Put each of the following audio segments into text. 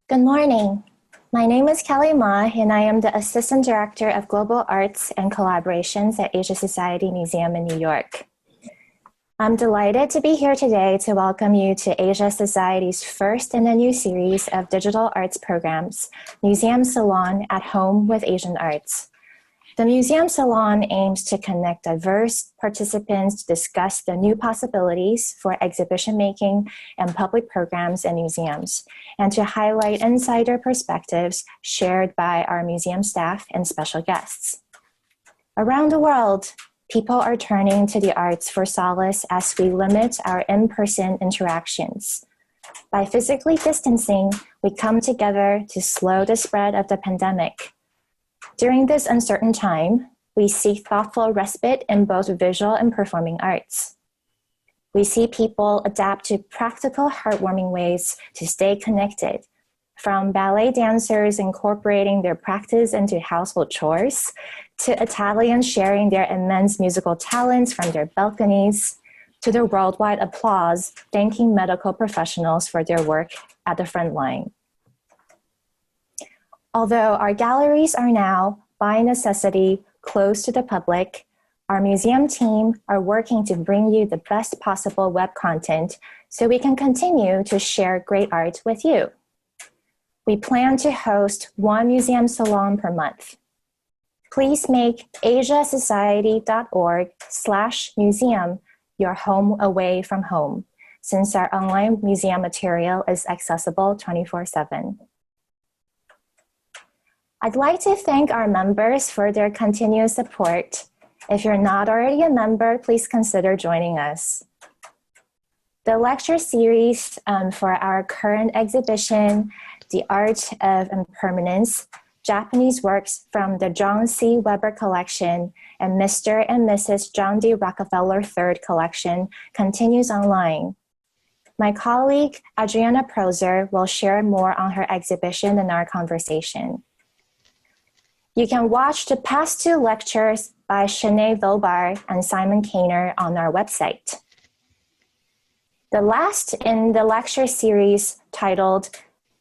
Good morning. My name is Kelly Ma, and I am the Assistant Director of Global Arts and Collaborations at Asia Society Museum in New York. I'm delighted to be here today to welcome you to Asia Society's first in a new series of digital arts programs, Museum Salon at Home with Asian Arts. The Museum Salon aims to connect diverse participants to discuss the new possibilities for exhibition making and public programs in museums, and to highlight insider perspectives shared by our museum staff and special guests. Around the world, people are turning to the arts for solace as we limit our in-person interactions. By physically distancing, we come together to slow the spread of the pandemic. During this uncertain time, we seek thoughtful respite in both visual and performing arts. We see people adapt to practical, heartwarming ways to stay connected, from ballet dancers incorporating their practice into household chores, to Italians sharing their immense musical talents from their balconies, to the worldwide applause thanking medical professionals for their work at the front line. Although our galleries are now, by necessity, closed to the public, our museum team are working to bring you the best possible web content so we can continue to share great art with you. We plan to host one museum salon per month. Please make asiasociety.org/museum your home away from home, since our online museum material is accessible 24/7. I'd like to thank our members for their continuous support. If you're not already a member, please consider joining us. The lecture series for our current exhibition, The Art of Impermanence, Japanese Works from the John C. Weber Collection and Mr. and Mrs. John D. Rockefeller III Collection, continues online. My colleague, Adriana Proser, will share more on her exhibition in our conversation. You can watch the past two lectures by Shanae Vilbar and Simon Kainer on our website. The last in the lecture series, titled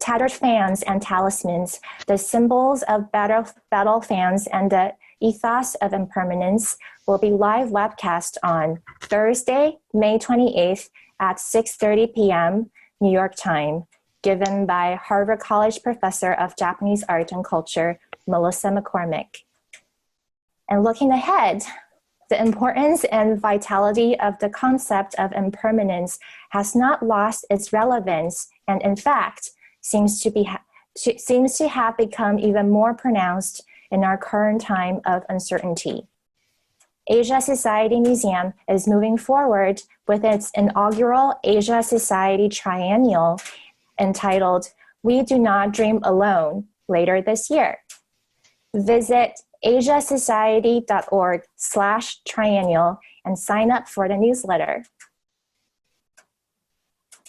Tattered Fans and Talismans, the Symbols of Battle Fans and the Ethos of Impermanence, will be live webcast on Thursday, May 28th at 6:30 p.m. New York time, given by Harvard College Professor of Japanese Art and Culture, Melissa McCormick. And looking ahead, the importance and vitality of the concept of impermanence has not lost its relevance, and in fact, seems to have become even more pronounced in our current time of uncertainty. Asia Society Museum is moving forward with its inaugural Asia Society Triennial entitled We Do Not Dream Alone later this year. Visit asiasociety.org/triennial and sign up for the newsletter.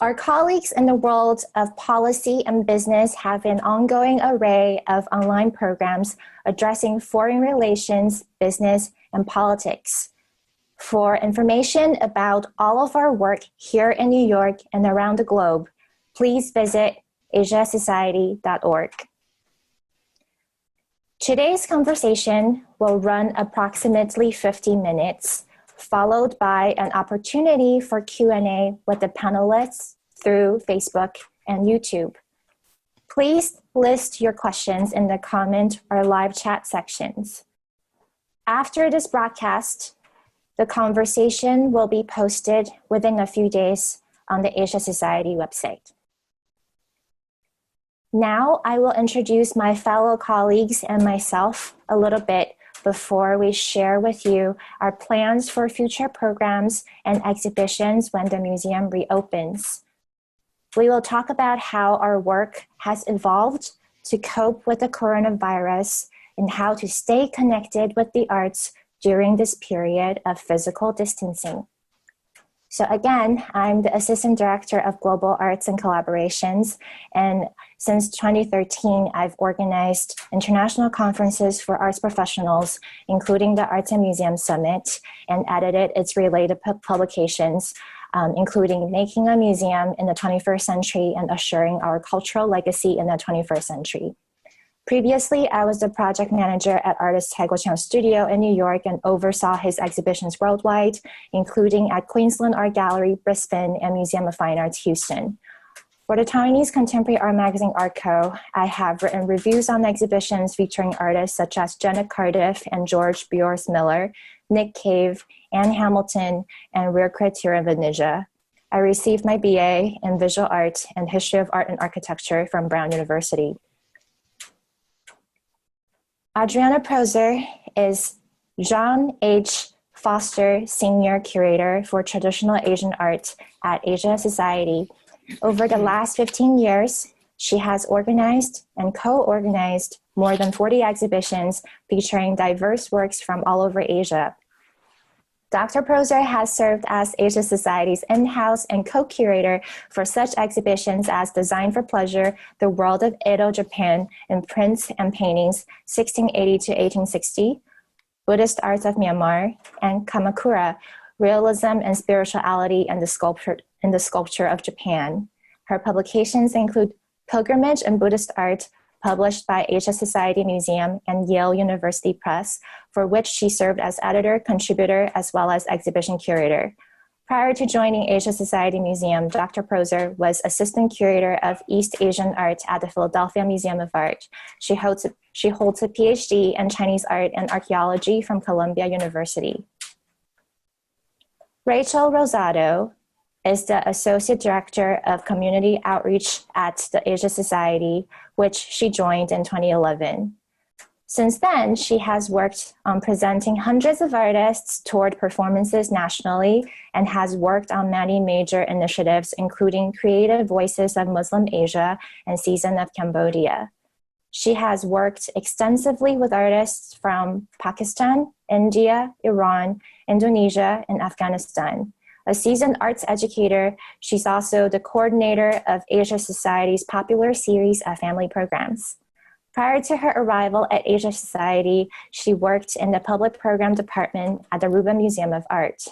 Our colleagues in the world of policy and business have an ongoing array of online programs addressing foreign relations, business, and politics. For information about all of our work here in New York and around the globe, please visit asiasociety.org. Today's conversation will run approximately 50 minutes, followed by an opportunity for Q&A with the panelists through Facebook and YouTube. Please list your questions in the comment or live chat sections. After this broadcast, the conversation will be posted within a few days on the Asia Society website. Now I will introduce my fellow colleagues and myself a little bit before we share with you our plans for future programs and exhibitions when the museum reopens. We will talk about how our work has evolved to cope with the coronavirus and how to stay connected with the arts during this period of physical distancing. So again, I'm the Assistant Director of Global Arts and Collaborations, and since 2013, I've organized international conferences for arts professionals, including the Arts and Museum Summit, and edited its related publications including making a museum in the 21st century and assuring our cultural legacy in the 21st century. Previously, I was the project manager at artist Tae Chang's studio in New York and oversaw his exhibitions worldwide, including at Queensland Art Gallery, Brisbane, and Museum of Fine Arts, Houston. For the Taiwanese contemporary art magazine Art Co., I have written reviews on exhibitions featuring artists such as Janet Cardiff and George Bjors Miller, Nick Cave, Anne Hamilton, and Rare Criteria Venezia. I received my BA in Visual Art and History of Art and Architecture from Brown University. Adriana Proser is John H. Foster Senior Curator for Traditional Asian Art at Asia Society. Over the last 15 years, she has organized and co-organized more than 40 exhibitions featuring diverse works from all over Asia. Dr. Proser has served as Asia Society's in-house and co-curator for such exhibitions as Design for Pleasure, The World of Edo Japan in Prints and Paintings, 1680 to 1860, Buddhist Arts of Myanmar, and Kamakura, Realism and Spirituality in the Sculpture of Japan. Her publications include Pilgrimage and Buddhist Art, published by Asia Society Museum and Yale University Press, for which she served as editor, contributor, as well as exhibition curator. Prior to joining Asia Society Museum, Dr. Proser was assistant curator of East Asian art at the Philadelphia Museum of Art. She holds a PhD in Chinese art and archaeology from Columbia University. Rachel Rosado is the Associate Director of Community Outreach at the Asia Society, which she joined in 2011. Since then, she has worked on presenting hundreds of artists toward performances nationally and has worked on many major initiatives, including Creative Voices of Muslim Asia and Season of Cambodia. She has worked extensively with artists from Pakistan, India, Iran, Indonesia, and Afghanistan. A seasoned arts educator, she's also the coordinator of Asia Society's popular series of family programs. Prior to her arrival at Asia Society, she worked in the public program department at the Rubin Museum of Art.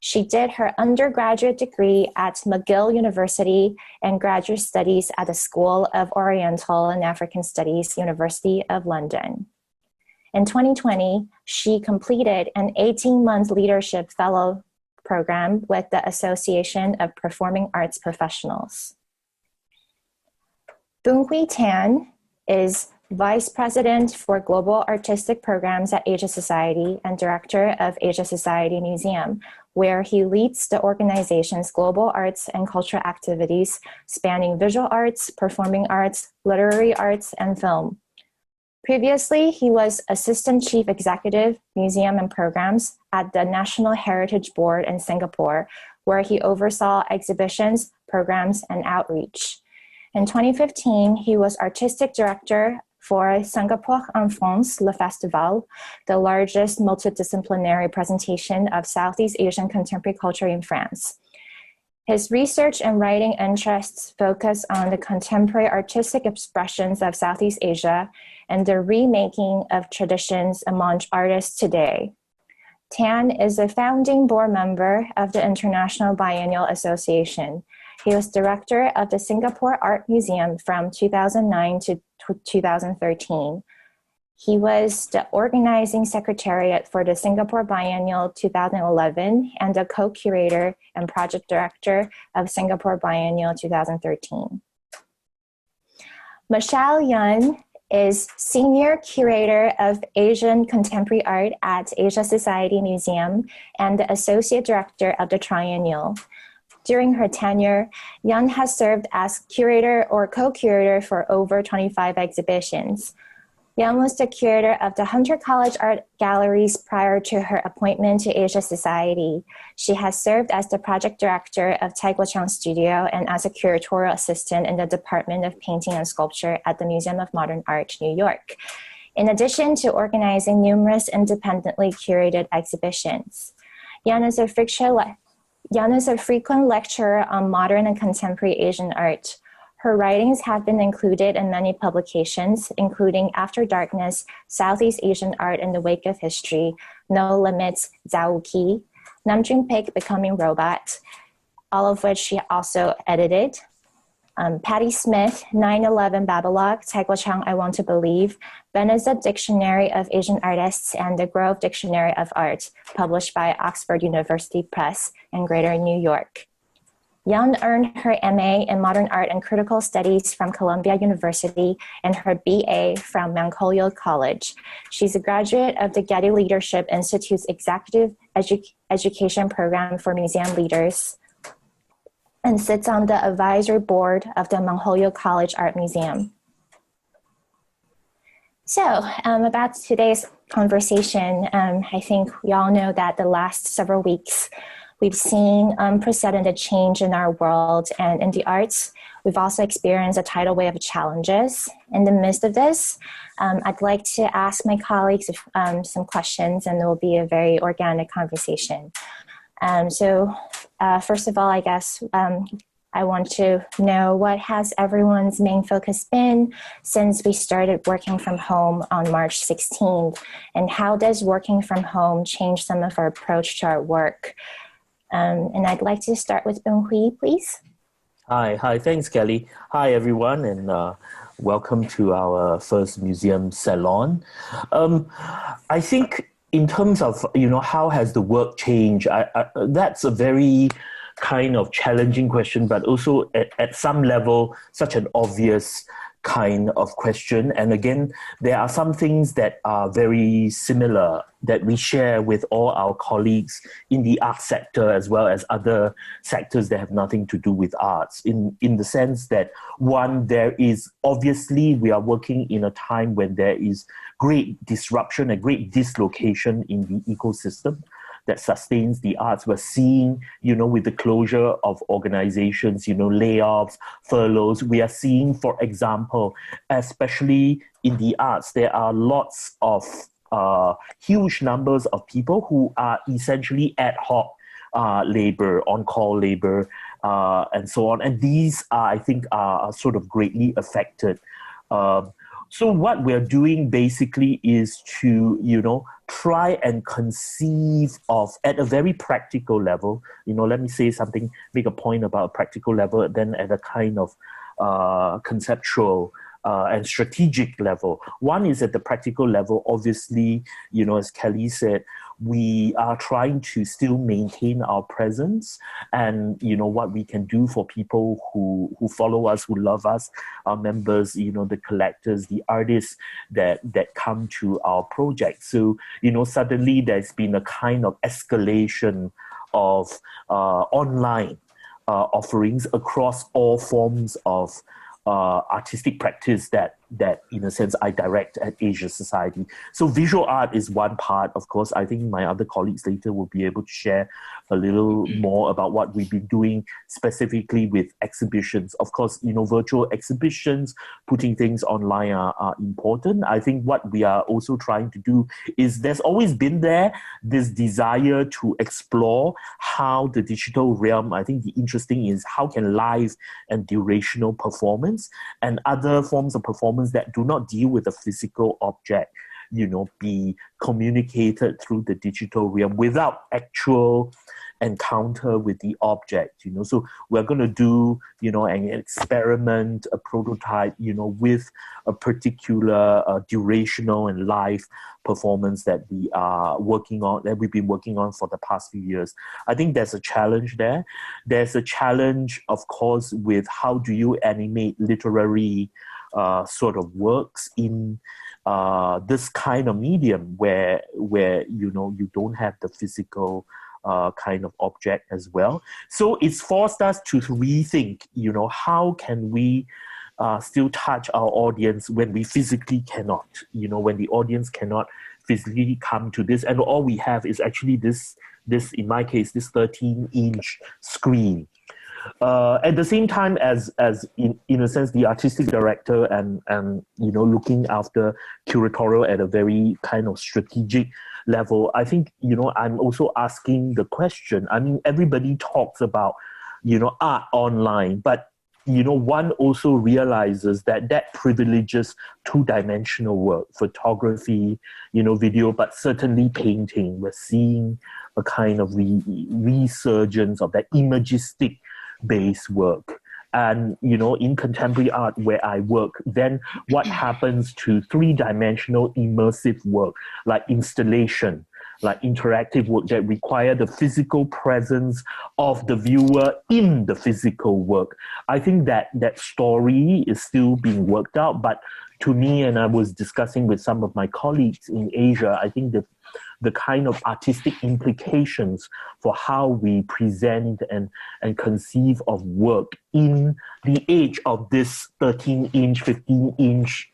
She did her undergraduate degree at McGill University and graduate studies at the School of Oriental and African Studies, University of London. In 2020, she completed an 18-month leadership fellow program with the Association of Performing Arts Professionals. Boon-Hui Tan is Vice President for Global Artistic Programs at Asia Society and Director of Asia Society Museum, where he leads the organization's global arts and cultural activities spanning visual arts, performing arts, literary arts, and film. Previously, he was Assistant Chief Executive, Museum and Programs at the National Heritage Board in Singapore, where he oversaw exhibitions, programs, and outreach. In 2015, he was Artistic Director for Singapore en France, Le Festival, the largest multidisciplinary presentation of Southeast Asian contemporary culture in France. His research and writing interests focus on the contemporary artistic expressions of Southeast Asia and the remaking of traditions among artists today. Tan is a founding board member of the International Biennial Association. He was director of the Singapore Art Museum from 2009 to 2013. He was the organizing secretariat for the Singapore Biennial 2011 and the co-curator and project director of Singapore Biennial 2013. Michelle Yun is Senior Curator of Asian Contemporary Art at Asia Society Museum and the Associate Director of the Triennial. During her tenure, Yun has served as curator or co-curator for over 25 exhibitions. Yun was the curator of the Hunter College Art Galleries prior to her appointment to Asia Society. She has served as the project director of Tae Chang's studio and as a curatorial assistant in the Department of Painting and Sculpture at the Museum of Modern Art, New York, in addition to organizing numerous independently curated exhibitions. Yun is a frequent lecturer on modern and contemporary Asian art. Her writings have been included in many publications, including After Darkness, Southeast Asian Art in the Wake of History, No Limits, Zhao Qi, Nam June Paik Becoming Robot, all of which she also edited. Patti Smith, 9/11 Babalog, Taekwachang I Want to Believe, Benazet Dictionary of Asian Artists, and the Grove Dictionary of Art, published by Oxford University Press in Greater New York. Young earned her MA in Modern Art and Critical Studies from Columbia University and her BA from Mankolio College. She's a graduate of the Getty Leadership Institute's Executive Education Program for Museum Leaders and sits on the advisory board of the Mankolio College Art Museum. So about today's conversation, I think we all know that the last several weeks we've seen unprecedented change in our world and in the arts. We've also experienced a tidal wave of challenges. In the midst of this, I'd like to ask my colleagues some questions, and it will be a very organic conversation. So first of all, I guess I want to know what has everyone's main focus been since we started working from home on March 16th, and how does working from home change some of our approach to our work? And I'd like to start with Ben Hui, please. Hi, thanks, Kelly. Hi, everyone, and welcome to our first museum salon. I think in terms of, how has the work changed, that's a very kind of challenging question, but also at some level, such an obvious kind of question. And again, there are some things that are very similar that we share with all our colleagues in the art sector as well as other sectors that have nothing to do with arts, in the sense that, one, there is obviously we are working in a time when there is great disruption and great dislocation in the ecosystem that sustains the arts. We're seeing, with the closure of organizations, layoffs, furloughs. We are seeing, for example, especially in the arts, there are lots of huge numbers of people who are essentially ad hoc labor, on-call labor, and so on. And these are, I think, are sort of greatly affected. So what we're doing basically is to, try and conceive of, at a very practical level, let me say something, make a point about a practical level, then at a kind of conceptual and strategic level. One is at the practical level, obviously, as Kelly said, we are trying to still maintain our presence and, what we can do for people who follow us, who love us, our members, the collectors, the artists that come to our project. So, suddenly there's been a kind of escalation of online offerings across all forms of artistic practice that in a sense I direct at Asia Society. So visual art is one part. Of course, I think my other colleagues later will be able to share a little more about what we've been doing specifically with exhibitions. Of course, virtual exhibitions, putting things online are important. I think what we are also trying to do is there's always been this desire to explore how the digital realm, I think the interesting is how can live and durational performance and other forms of performance that do not deal with a physical object, be communicated through the digital realm without actual encounter with the object, So we're going to do, an experiment, a prototype, with a particular durational and live performance that we are working on, that we've been working on for the past few years. I think there's a challenge there. There's a challenge, of course, with how do you animate literary sort of works in this kind of medium where you don't have the physical kind of object as well. So it's forced us to rethink, how can we still touch our audience when we physically cannot, when the audience cannot physically come to this, and all we have is actually this in my case, this 13-inch screen. At the same time as in a sense the artistic director and looking after curatorial at a very kind of strategic level, I think I'm also asking the question. I mean, everybody talks about art online, but one also realizes that privileges two-dimensional work, photography, video, but certainly painting. We're seeing a kind of resurgence of that imagistic-based work. And, in contemporary art where I work, then what happens to three-dimensional immersive work, like installation, like interactive work that require the physical presence of the viewer in the physical work? I think that story is still being worked out, but to me, and I was discussing with some of my colleagues in Asia, I think the kind of artistic implications for how we present and conceive of work in the age of this 13-inch, 15-inch,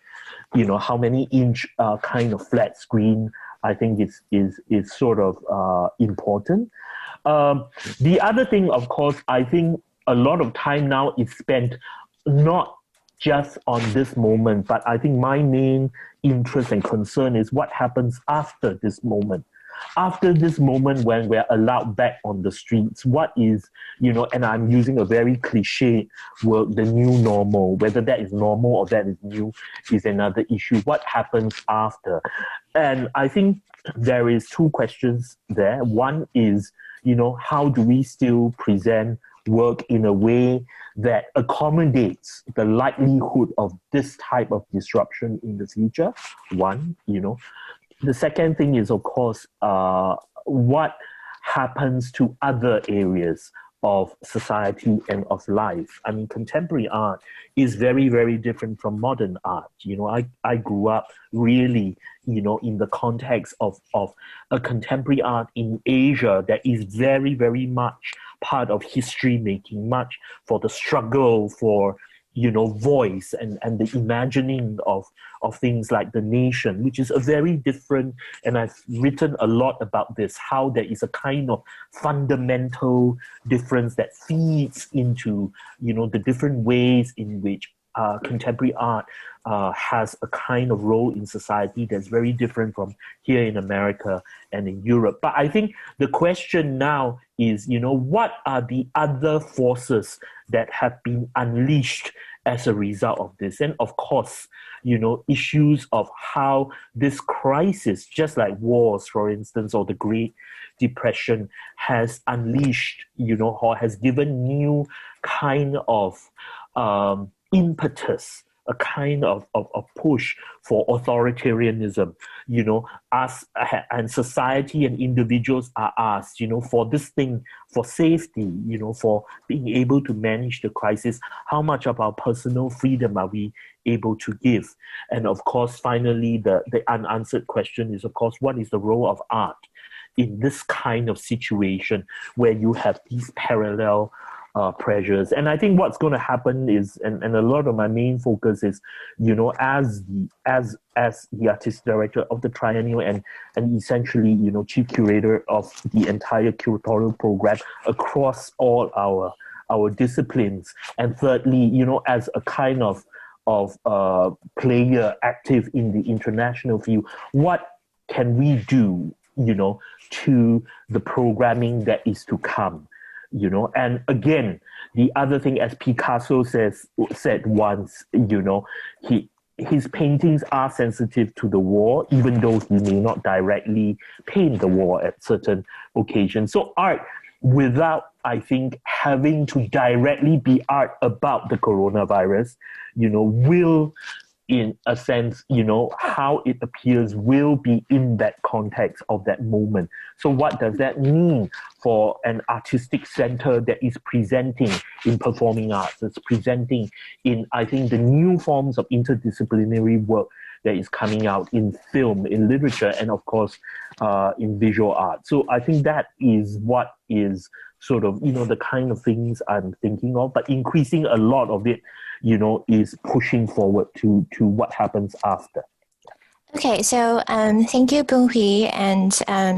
how many inch kind of flat screen, I think is sort of important. The other thing, of course, I think a lot of time now is spent not just on this moment, but I think my main interest and concern is what happens after this moment. After this moment, when we're allowed back on the streets, what is, and I'm using a very cliche word, the new normal. Whether that is normal or that is new is another issue. What happens after? And I think there is two questions there. One is, how do we still present work in a way that accommodates the likelihood of this type of disruption in the future? One, The second thing is, of course, what happens to other areas of society and of life. I mean, contemporary art is very, very different from modern art. I grew up really, in the context of a contemporary art in Asia that is very, very much part of history making, much for the struggle for, voice and the imagining of things like the nation, which is a very different, and I've written a lot about this, how there is a kind of fundamental difference that feeds into, the different ways in which contemporary art has a kind of role in society that's very different from here in America and in Europe. But I think the question now is, what are the other forces that have been unleashed as a result of this? And of course, issues of how this crisis, just like wars, for instance, or the Great Depression, has unleashed, or has given new kind of impetus, a kind of push for authoritarianism. Us and society and individuals are asked, for this thing, for safety, for being able to manage the crisis, how much of our personal freedom are we able to give? And of course, finally, the unanswered question is, of course, what is the role of art in this kind of situation where you have these parallel pressures? And I think what's going to happen is, and a lot of my main focus is, as the artistic director of the triennial and essentially, chief curator of the entire curatorial program across all our disciplines, and thirdly, as a kind of player active in the international field, what can we do, to the programming that is to come? And again, the other thing, as Picasso said once, his paintings are sensitive to the war, even though he may not directly paint the war at certain occasions. So art, without, I think, having to directly be art about the coronavirus, will, in a sense, how it appears will be in that context of that moment. So what does that mean for an artistic center that is presenting in performing arts, that's presenting in, I think, the new forms of interdisciplinary work that is coming out in film, in literature, and of course, in visual art. So I think that is what is sort of, the kind of things I'm thinking of, but increasing a lot of it, is pushing forward to what happens after. Okay, so thank you, Boon Hui. And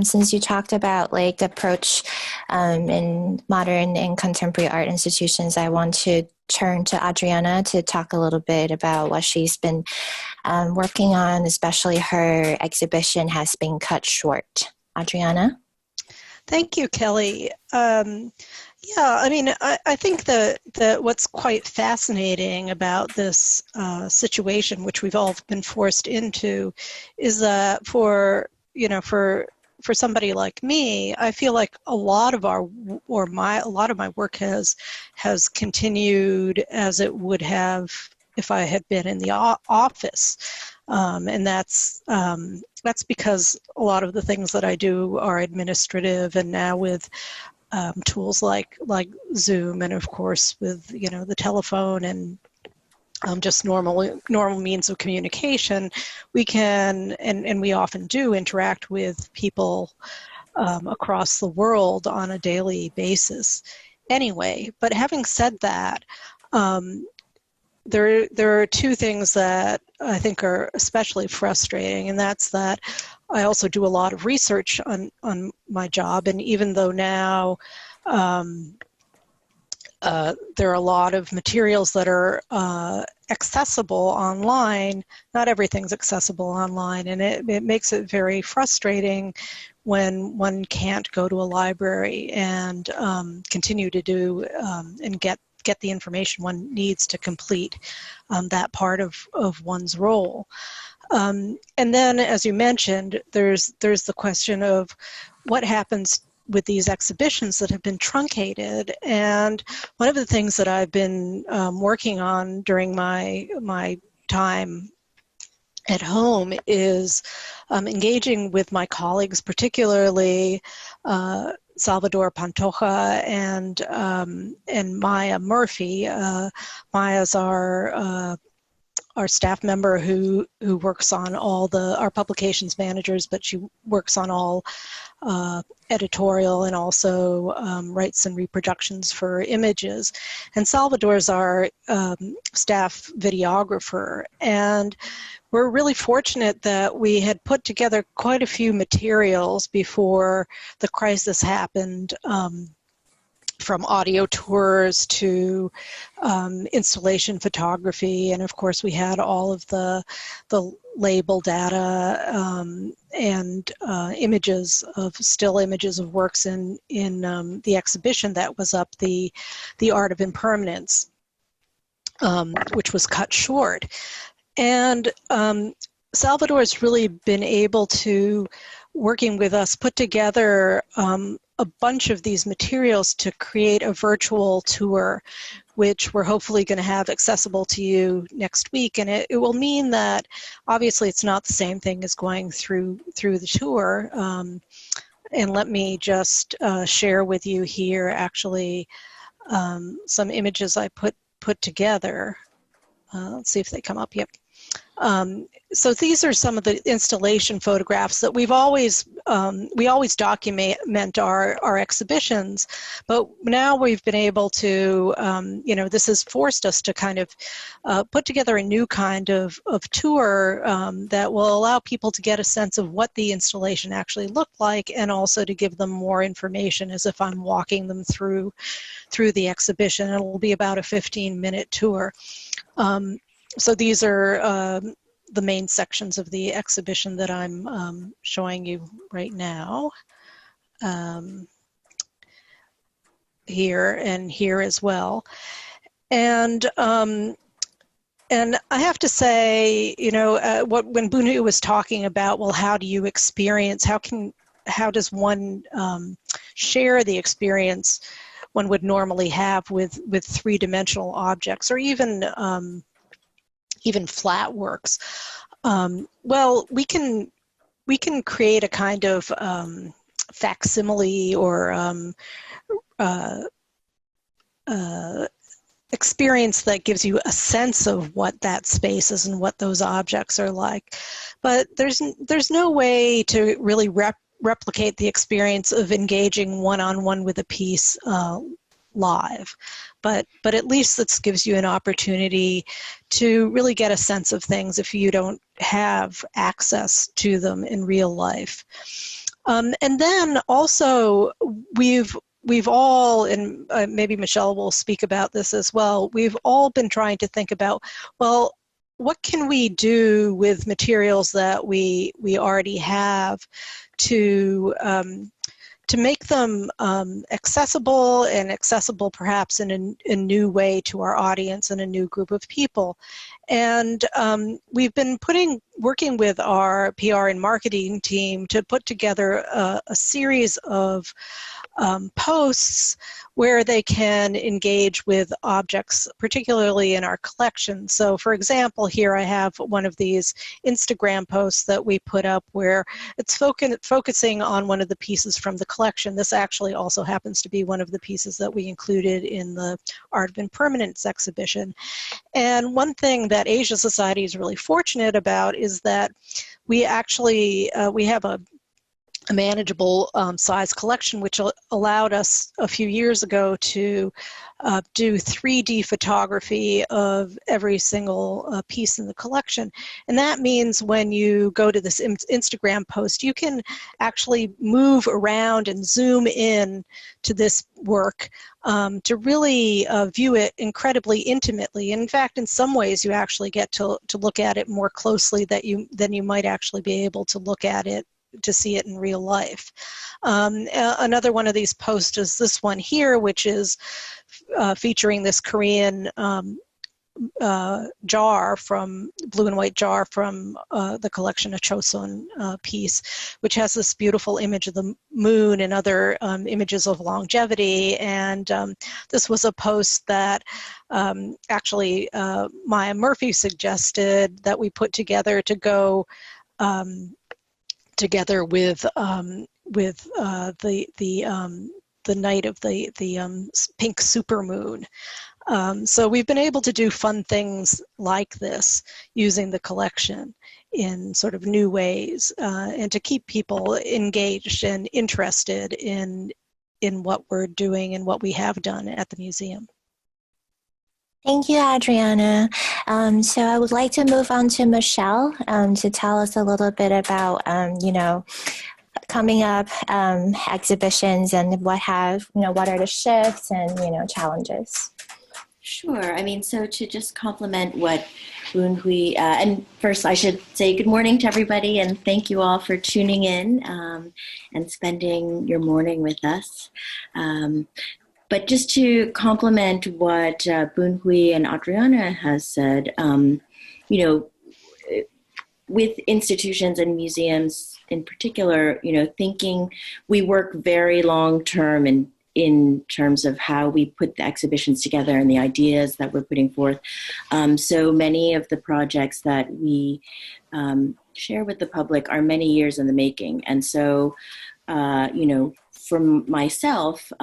since you talked about the approach in modern and contemporary art institutions, I want to turn to Adriana to talk a little bit about what she's been working on, especially her exhibition has been cut short. Adriana? Thank you, Kelly. Yeah, I mean, I think that what's quite fascinating about this situation, which we've all been forced into, is that for somebody like me, I feel like a lot of my work has continued as it would have if I had been in the office, and that's because a lot of the things that I do are administrative, and now with tools like Zoom, and of course with the telephone and just normal means of communication, we can and we often do interact with people across the world on a daily basis. Anyway, but having said that, there are two things that I think are especially frustrating, and that's that I also do a lot of research on my job, and even though now there are a lot of materials that are accessible online, not everything's accessible online, and it makes it very frustrating when one can't go to a library and continue to do and get the information one needs to complete that part of one's role. And then, as you mentioned, there's the question of what happens with these exhibitions that have been truncated. And one of the things that I've been working on during my time at home is engaging with my colleagues, particularly Salvador Pantoja and Maya Murphy. Maya's our staff member who works on all our publications managers, but she works on all editorial and also writes and reproductions for images. And Salvador's our staff videographer. And we're really fortunate that we had put together quite a few materials before the crisis happened, from audio tours to installation photography, and of course we had all of the label data and still images of works in the exhibition that was up, the Art of Impermanence, which was cut short. And Salvador's really been able to, working with us, put together a bunch of these materials to create a virtual tour, which we're hopefully going to have accessible to you next week. And it will mean that obviously it's not the same thing as going through the tour. And let me just share with you here actually some images I put together. Let's see if they come up. Yep. So these are some of the installation photographs that we always document our exhibitions, but now we've been able to, this has forced us to kind of put together a new kind of tour that will allow people to get a sense of what the installation actually looked like, and also to give them more information as if I'm walking them through the exhibition. It will be about a 15-minute tour. So these are the main sections of the exhibition that I'm showing you right now, here and here as well. And I have to say, when Bunu was talking about, well, how do you experience, how does one share the experience one would normally have with three-dimensional objects, or even flat works? Well, we can create a kind of facsimile or experience that gives you a sense of what that space is and what those objects are like. But there's no way to really replicate the experience of engaging one-on-one with a piece live. But at least this gives you an opportunity to really get a sense of things if you don't have access to them in real life. And then also we've all, and maybe Michelle will speak about this as well, we've all been trying to think about, well, what can we do with materials that we already have to to make them accessible, and accessible perhaps in a new way to our audience and a new group of people. And we've been working with our PR and marketing team to put together a series of posts where they can engage with objects, particularly in our collection. So for example, here I have one of these Instagram posts that we put up where it's focusing on one of the pieces from the collection. This actually also happens to be one of the pieces that we included in the Art of Impermanence exhibition. And one thing that Asia Society is really fortunate about is that we actually, we have a manageable size collection, which allowed us a few years ago to do 3D photography of every single piece in the collection. And that means when you go to this Instagram post, you can actually move around and zoom in to this work to really view it incredibly intimately. And in fact, in some ways, you actually get to look at it more closely than you might actually be able to look at it to see it in real life. Another one of these posts is this one here, which is featuring this Korean jar from blue and white jar from the collection of Chosun piece, which has this beautiful image of the moon and other images of longevity. And this was a post that actually Maya Murphy suggested that we put together to go together with the night of the pink supermoon. So we've been able to do fun things like this using the collection in sort of new ways, and to keep people engaged and interested in what we're doing and what we have done at the museum. Thank you, Adriana. So I would like to move on to Michelle to tell us a little bit about, coming up exhibitions and what are the shifts and, challenges. Sure. I mean, so to just complement what Boon Hui, and first I should say good morning to everybody and thank you all for tuning in and spending your morning with us. But just to complement what Boon Hui and Adriana has said, with institutions and museums in particular, thinking we work very long term in terms of how we put the exhibitions together and the ideas that we're putting forth. So many of the projects that we share with the public are many years in the making. And so, from myself,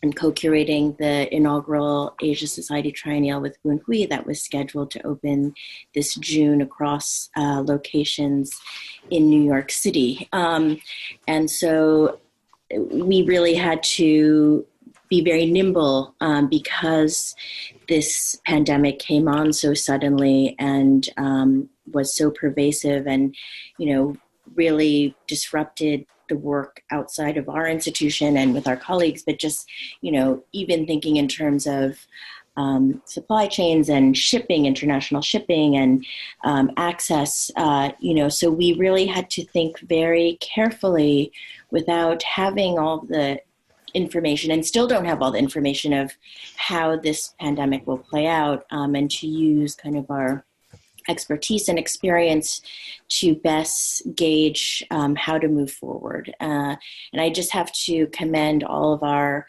and co-curating the inaugural Asia Society Triennial with Boon Hui that was scheduled to open this June across locations in New York City. And so we really had to be very nimble because this pandemic came on so suddenly and was so pervasive and, really disrupted the work outside of our institution and with our colleagues, but just, even thinking in terms of supply chains and shipping, international shipping and access, so we really had to think very carefully without having all the information and still don't have all the information of how this pandemic will play out, and to use kind of our expertise and experience to best gauge how to move forward. And I just have to commend all of our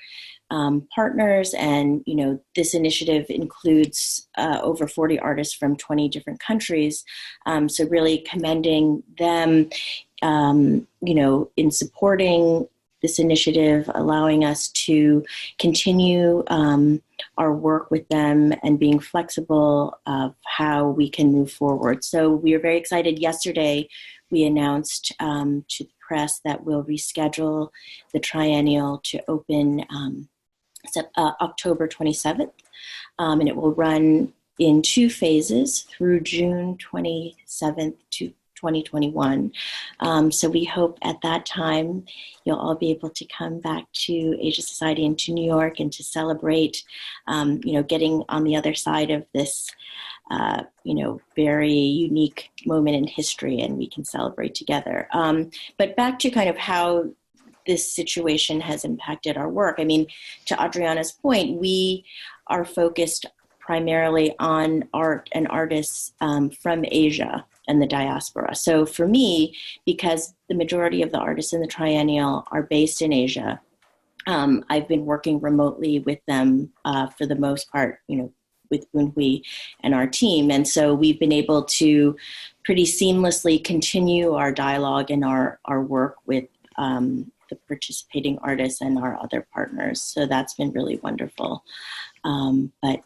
partners. And, this initiative includes over 40 artists from 20 different countries. So really commending them, in supporting this initiative, allowing us to continue our work with them and being flexible of how we can move forward. So we are very excited. Yesterday, we announced to the press that we'll reschedule the triennial to open October 27th, and it will run in 2 phases through June 27th to 2021. So we hope at that time you'll all be able to come back to Asia Society and to New York and to celebrate, getting on the other side of this, very unique moment in history, and we can celebrate together. But back to kind of how this situation has impacted our work. I mean, to Adriana's point, we are focused primarily on art and artists from Asia and the diaspora. So for me, because the majority of the artists in the triennial are based in Asia, I've been working remotely with them for the most part, with Wenhui and our team. And so we've been able to pretty seamlessly continue our dialogue and our work with the participating artists and our other partners. So that's been really wonderful. But,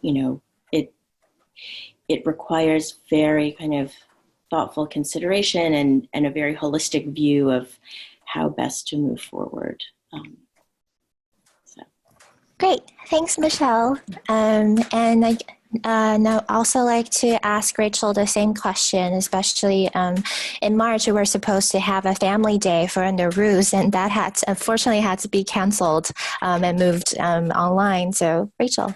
it requires very kind of thoughtful consideration and a very holistic view of how best to move forward. Great. Thanks, Michelle. And I now also like to ask Rachel the same question, especially in March, we were supposed to have a family day for Under Ruse, and that unfortunately had to be canceled and moved online. So, Rachel.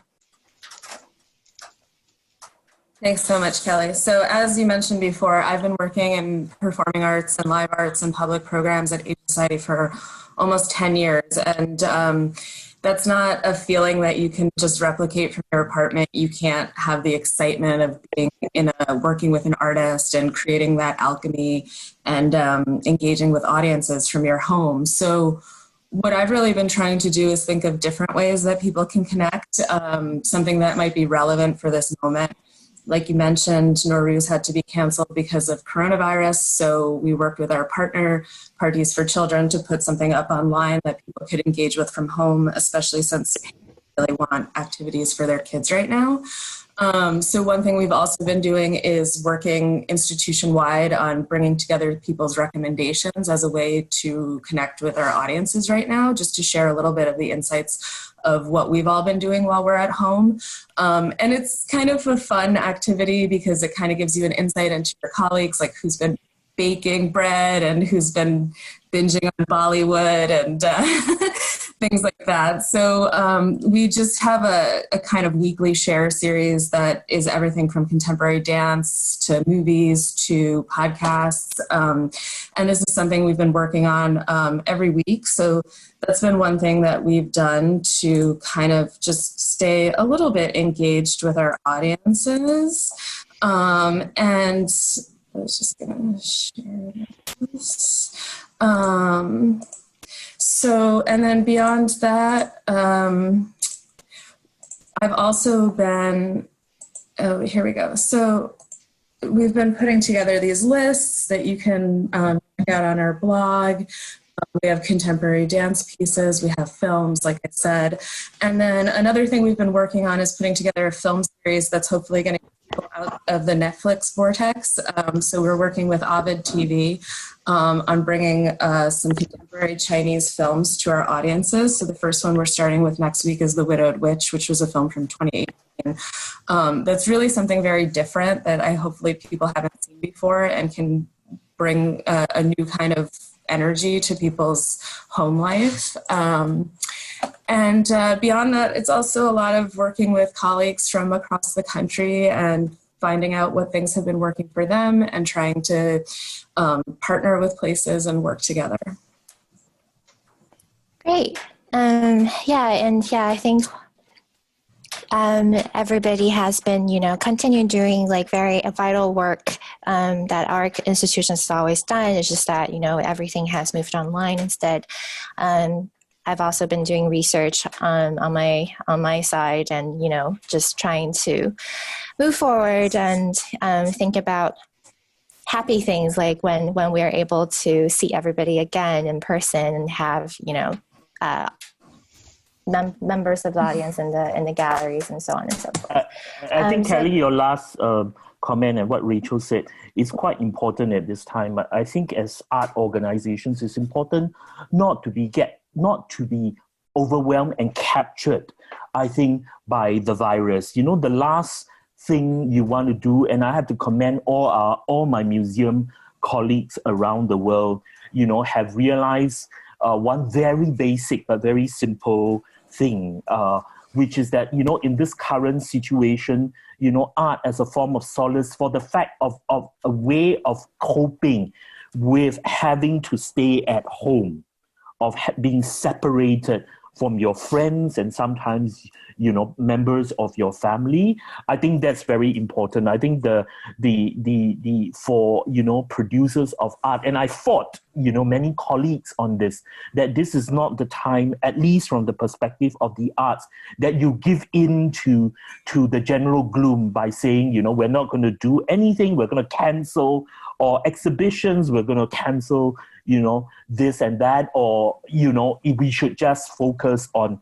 Thanks so much, Kelly. So as you mentioned before, I've been working in performing arts and live arts and public programs at Asia Society for almost 10 years. And that's not a feeling that you can just replicate from your apartment. You can't have the excitement of being working with an artist and creating that alchemy and engaging with audiences from your home. So what I've really been trying to do is think of different ways that people can connect, something that might be relevant for this moment. Like you mentioned, Nowruz had to be canceled because of coronavirus. So we worked with our partner, Parties for Children, to put something up online that people could engage with from home, especially since people really want activities for their kids right now. So one thing we've also been doing is working institution-wide on bringing together people's recommendations as a way to connect with our audiences right now, just to share a little bit of the insights of what we've all been doing while we're at home. And it's kind of a fun activity because it kind of gives you an insight into your colleagues, like who's been baking bread and who's been binging on Bollywood and things like that. So we just have a kind of weekly share series that is everything from contemporary dance to movies to podcasts. And this is something we've been working on every week. So that's been one thing that we've done to kind of just stay a little bit engaged with our audiences. And I was just going to share this. So, and then beyond that, I've also been, here we go. So we've been putting together these lists that you can check out on our blog. We have contemporary dance pieces, we have films, like I said. And then another thing we've been working on is putting together a film series that's hopefully going to get people out of the Netflix vortex. So we're working with Ovid TV on bringing some contemporary Chinese films to our audiences. So the first one we're starting with next week is The Widowed Witch, which was a film from 2018. That's really something very different that hopefully people haven't seen before and can bring a new kind of energy to people's home life. And beyond that, it's also a lot of working with colleagues from across the country and finding out what things have been working for them and trying to partner with places and work together. Great. I think everybody has been, continuing doing like very vital work that our institution has always done. It's just that, everything has moved online instead. I've also been doing research on my side and, just trying to move forward and think about happy things like when we are able to see everybody again in person and have, members of the audience in the galleries and so on and so forth. I think, Kelly, your last comment and what Rachel said is quite important at this time. I think as art organizations, it's important not to be overwhelmed and captured, I think, by the virus. The last thing you want to do, and I have to commend all my museum colleagues around the world, have realized one very basic but very simple thing, which is that, in this current situation, art as a form of solace for the fact of a way of coping with having to stay at home. of being separated from your friends and sometimes, you know, members of your family. I think that's very important. I think the for, you know, producers of art, and I fought, you know, many colleagues on this, that this is not the time, at least from the perspective of the arts, that you give in to the general gloom by saying, you know, we're not going to do anything, we're going to cancel, or exhibitions, we're going to cancel, you know, this and that, or, you know, we should just focus on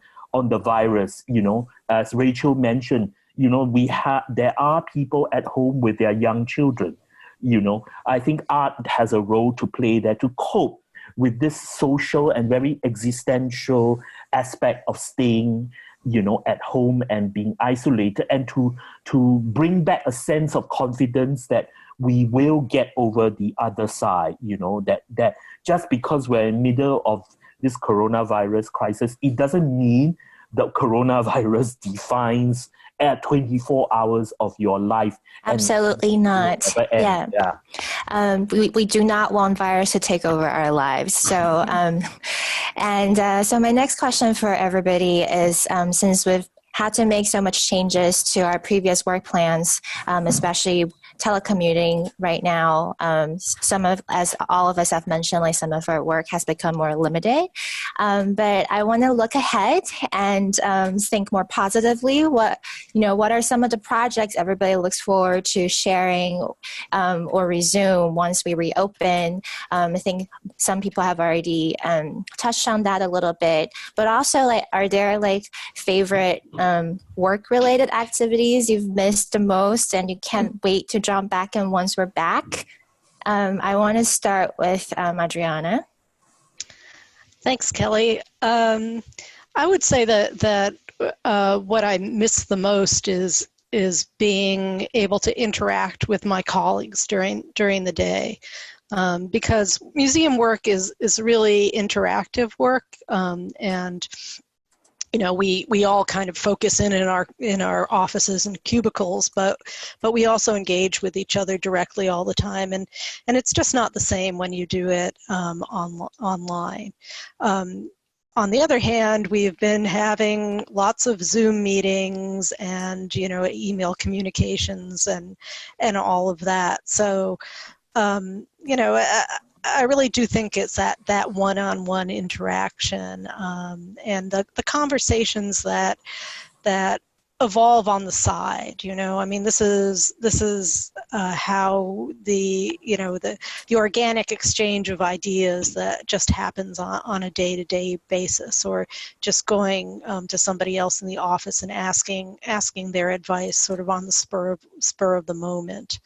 the virus. You know, as Rachel mentioned, you know, there are people at home with their young children. You know, I think art has a role to play there to cope with this social and very existential aspect of staying, you know, at home and being isolated, and to bring back a sense of confidence that we will get over the other side. You know, that just because we're in the middle of this coronavirus crisis, it doesn't mean the coronavirus defines 24 hours of your life. Absolutely not. Yeah. We do not want virus to take over our lives. So, so my next question for everybody is, since we've had to make so much changes to our previous work plans, especially telecommuting right now, as all of us have mentioned, like some of our work has become more limited. But I want to look ahead and think more positively. What are some of the projects everybody looks forward to sharing or resume once we reopen? I think some people have already touched on that a little bit, but also, like, are there like favorite work-related activities you've missed the most and you can't wait to jump back in once we're back? I want to start with Adriana. Thanks, Kelly. I would say that what I miss the most is being able to interact with my colleagues during the day, because museum work is really interactive work, and you know, we all kind of focus in our offices and cubicles, but we also engage with each other directly all the time, and it's just not the same when you do it online. On the other hand, we've been having lots of Zoom meetings and, you know, email communications and all of that. So, you know, I really do think it's that one-on-one interaction, and the conversations that evolve on the side. You know, I mean, this is how the organic exchange of ideas that just happens on a day-to-day basis, or just going to somebody else in the office and asking their advice, sort of on the spur of the moment.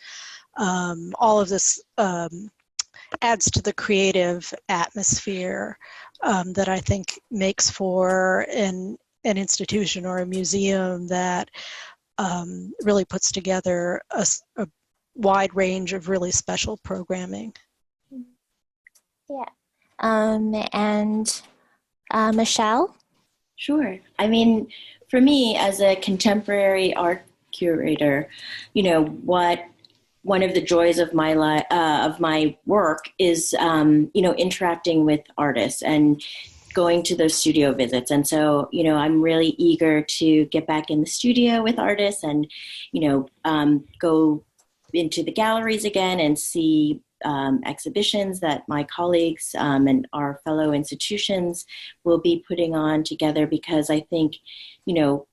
All of this adds to the creative atmosphere that I think makes for an institution or a museum that really puts together a wide range of really special programming. Yeah. And Michelle? Sure. I mean, for me, as a contemporary art curator, you know, one of the joys of my of my work is, you know, interacting with artists and going to those studio visits. And so, you know, I'm really eager to get back in the studio with artists and, you know, go into the galleries again and see exhibitions that my colleagues and our fellow institutions will be putting on together, because I think, you know,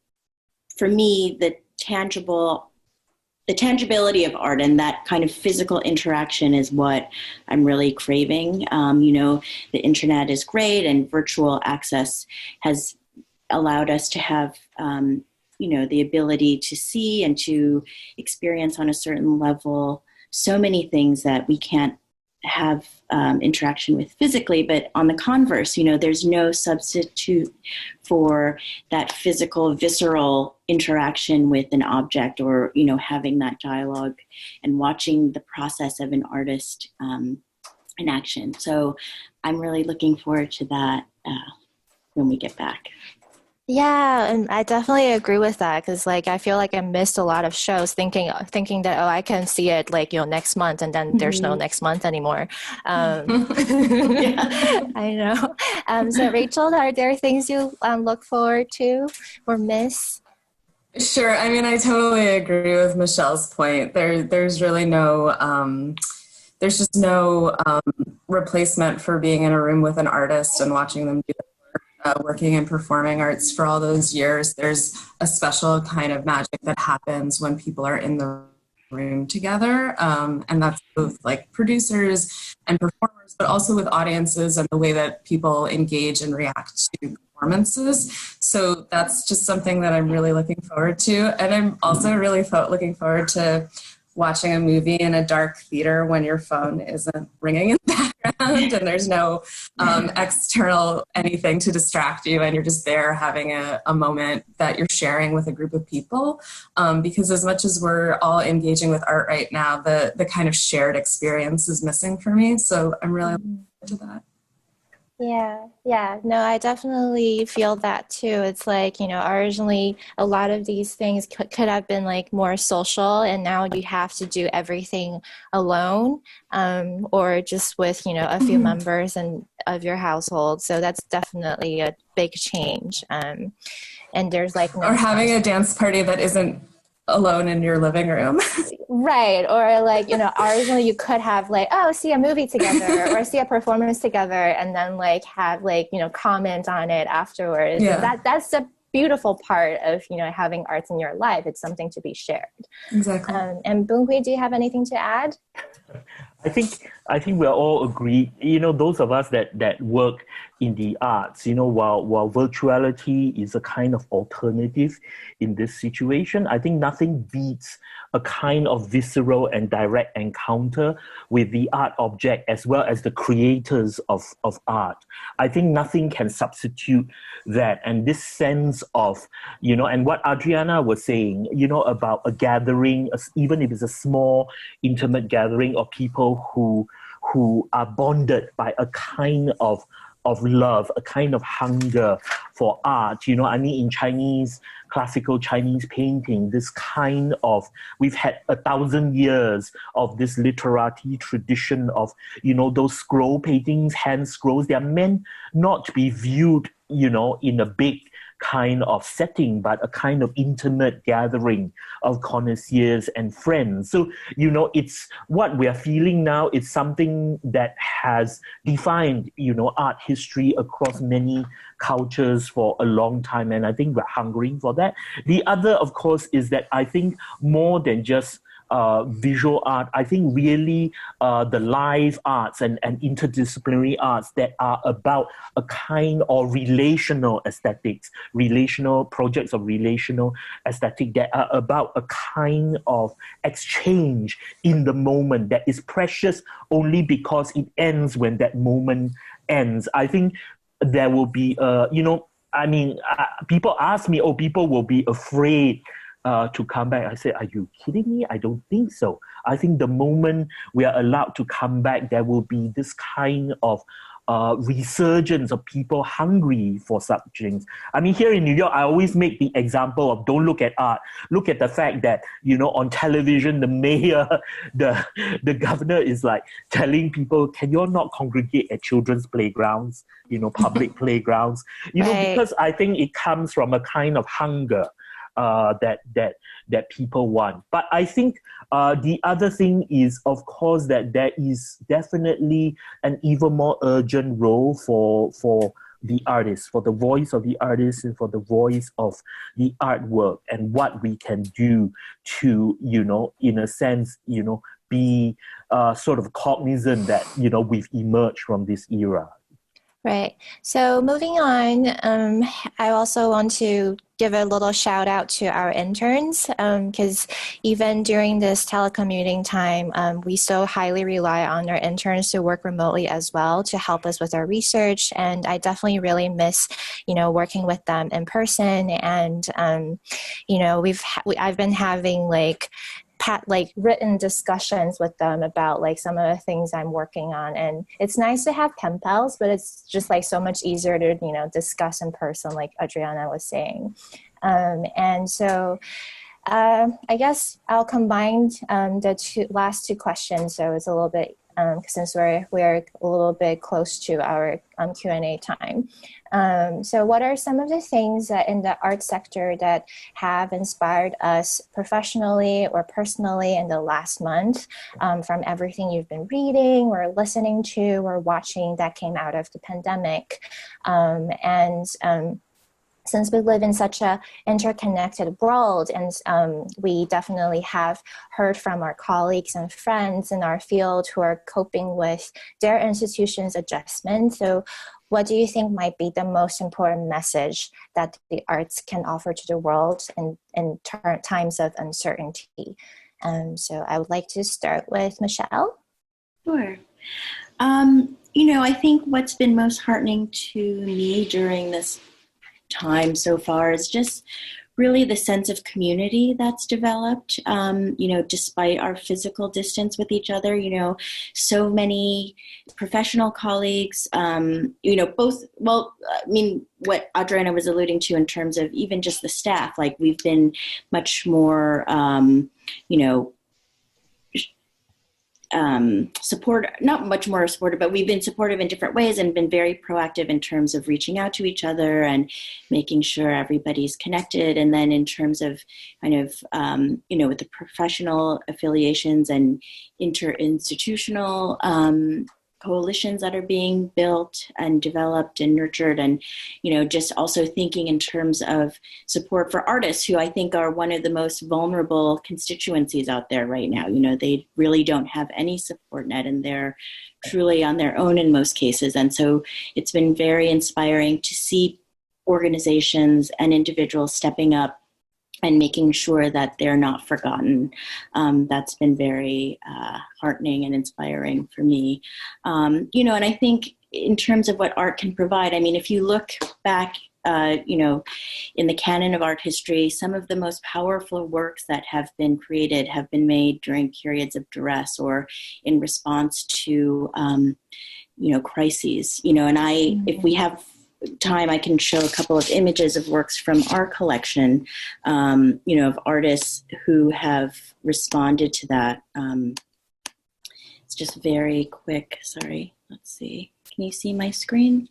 for me, the tangibility of art and that kind of physical interaction is what I'm really craving. You know, the internet is great, and virtual access has allowed us to have, you know, the ability to see and to experience on a certain level so many things that we can't have interaction with physically. But on the converse, you know, there's no substitute for that physical, visceral interaction with an object, or, you know, having that dialogue and watching the process of an artist in action. So I'm really looking forward to that when we get back. Yeah, and I definitely agree with that because like I feel like I missed a lot of shows thinking that, oh, I can see it like, next month, and then there's no Mhm. next month anymore. Yeah. I know. So Rachel, are there things you look forward to or miss? Sure. I mean, I totally agree with Michelle's point. There's really no, there's just no replacement for being in a room with an artist and watching them do working in performing arts for all those years. There's a special kind of magic that happens when people are in the room together. And that's both like producers and performers, but also with audiences and the way that people engage and react to performances. So that's just something that I'm really looking forward to. And I'm also really looking forward to watching a movie in a dark theater when your phone isn't ringing in the background and there's no external anything to distract you, and you're just there having a moment that you're sharing with a group of people. Because as much as we're all engaging with art right now, the kind of shared experience is missing for me. So I'm really looking forward to that. Yeah. No, I definitely feel that too. It's like, originally a lot of these things could have been like more social, and now you have to do everything alone, or just with, a few members and of your household. So that's definitely a big change. And there's like no Or having a dance party that isn't alone in your living room. right. Or like, originally you could have like, oh, see a movie together or see a performance together, and then like have like, comment on it afterwards. Yeah. And that's the beautiful part of, having arts in your life. It's something to be shared. Exactly. And Boonhui, do you have anything to add? I think we're all agreed. Those of us that work in the arts, while virtuality is a kind of alternative in this situation, I think nothing beats a kind of visceral and direct encounter with the art object as well as the creators of art. I think nothing can substitute that. And this sense of, and what Adriana was saying, about a gathering, even if it's a small, intimate gathering of people who are bonded by a kind of love, a kind of hunger for art. In Chinese, classical Chinese painting, this kind of, we've had 1,000 years of this literati tradition of, those scroll paintings, hand scrolls. They are meant not to be viewed, in a big kind of setting, but a kind of intimate gathering of connoisseurs and friends. So, it's what we are feeling now. It's something that has defined, art history across many cultures for a long time. And I think we're hungering for that. The other, of course, is that I think more than just visual art, I think really the live arts and interdisciplinary arts that are about a kind of relational aesthetics, relational projects of relational aesthetic that are about a kind of exchange in the moment that is precious only because it ends when that moment ends. I think there will be, people ask me, people will be afraid to come back. I said, are you kidding me? I don't think so. I think the moment we are allowed to come back, there will be this kind of resurgence of people hungry for such things. Here in New York, I always make the example of don't look at art. Look at the fact that, on television, the mayor, the governor is like telling people, can you all not congregate at children's playgrounds, public playgrounds? Right. Because I think it comes from a kind of hunger that people want. But I think the other thing is, of course, that there is definitely an even more urgent role for the artist, for the voice of the artist and for the voice of the artwork, and what we can do to, in a sense, be sort of cognizant that, we've emerged from this era. Right. So moving on, I also want to give a little shout out to our interns, because even during this telecommuting time, we so highly rely on our interns to work remotely as well to help us with our research. And I definitely really miss, working with them in person. And, I've been having like had like written discussions with them about like some of the things I'm working on. And it's nice to have pen pals, but it's just like so much easier to, you know, discuss in person, like Adriana was saying. And so I guess I'll combine the last two questions. So it's a little bit, since we're a little bit close to our Q&A time. So what are some of the things that in the art sector that have inspired us professionally or personally in the last month, from everything you've been reading or listening to or watching that came out of the pandemic? Since we live in such a interconnected world, and we definitely have heard from our colleagues and friends in our field who are coping with their institution's adjustment. So what do you think might be the most important message that the arts can offer to the world in times of uncertainty? So I would like to start with Michelle. Sure. You know, I think what's been most heartening to me during this time so far is just really the sense of community that's developed, you know, despite our physical distance with each other. You know, so many professional colleagues, you know, both, well, I mean, what Adriana was alluding to in terms of even just the staff, like we've been much more, you know, not much more supportive, but we've been supportive in different ways and been very proactive in terms of reaching out to each other and making sure everybody's connected. And then in terms of kind of, you know, with the professional affiliations and interinstitutional coalitions that are being built and developed and nurtured, and, you know, just also thinking in terms of support for artists who I think are one of the most vulnerable constituencies out there right now. You know, they really don't have any support net and they're truly on their own in most cases. And so it's been very inspiring to see organizations and individuals stepping up and making sure that they're not forgotten. That's been very heartening and inspiring for me. You know, and I think in terms of what art can provide, I mean, if you look back, you know, in the canon of art history, some of the most powerful works that have been created have been made during periods of duress or in response to, you know, crises. You know, and if we have time, I can show a couple of images of works from our collection, you know, of artists who have responded to that. It's just very quick. Sorry, let's see. Can you see my screen?